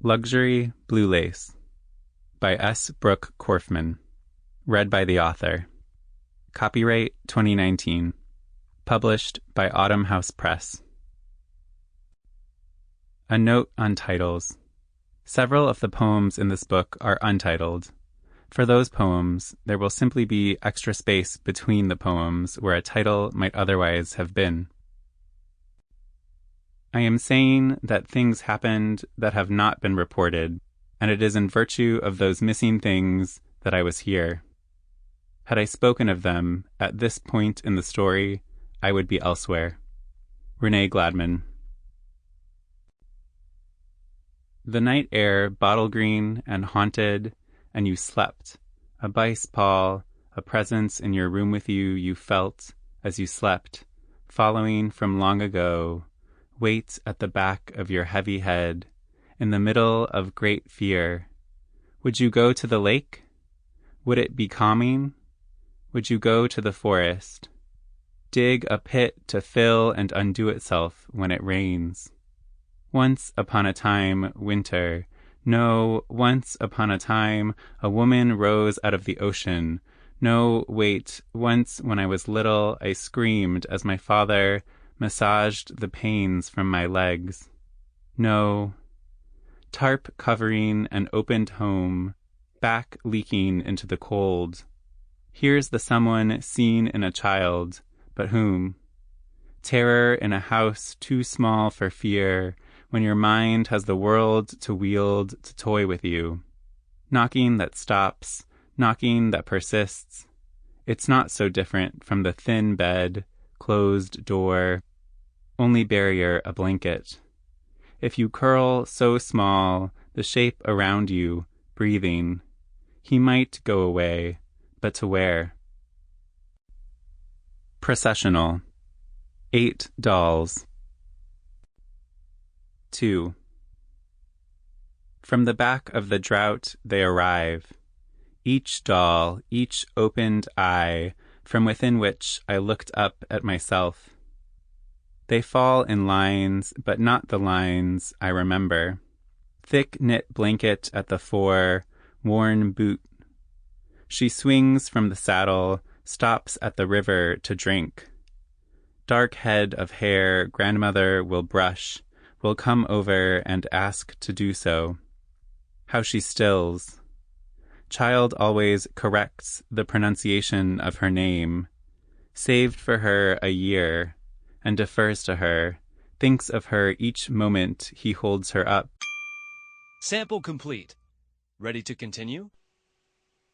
Luxury Blue Lace by S. Brook Corfman. Read by the author. Copyright 2019. Published by Autumn House Press. A note on titles. Several of the poems in this book are untitled. For those poems, there will simply be extra space between the poems where a title might otherwise have been. I am saying that things happened that have not been reported, and it is in virtue of those missing things that I was here. Had I spoken of them at this point in the story, I would be elsewhere. Renee Gladman. The night air bottle green and haunted, and you slept. A bice pall, a presence in your room with you, you felt as you slept, following from long ago, weight at the back of your heavy head, in the middle of great fear. Would you go to the lake? Would it be calming? Would you go to the forest? Dig a pit to fill and undo itself when it rains. Once upon a time, winter. No, once upon a time, a woman rose out of the ocean. No, wait, once when I was little, I screamed as my father massaged the pains from my legs. No. Tarp covering an opened home, back leaking into the cold. Here's the someone seen in a child, but whom? Terror in a house too small for fear, when your mind has the world to wield to toy with you. Knocking that stops, knocking that persists. It's not so different from the thin bed, closed door, only barrier a blanket. If you curl so small, the shape around you, breathing, he might go away, but to where? Processional. 8 dolls. 2. From the back of the drought they arrive, each doll, each opened eye, from within which I looked up at myself. They fall in lines, but not the lines I remember. Thick knit blanket at the fore, worn boot. She swings from the saddle, stops at the river to drink. Dark head of hair grandmother will brush, will come over and ask to do so. How she stills. Child always corrects the pronunciation of her name. Saved for her a year, and defers to her, thinks of her each moment he holds her up. Sample complete. Ready to continue?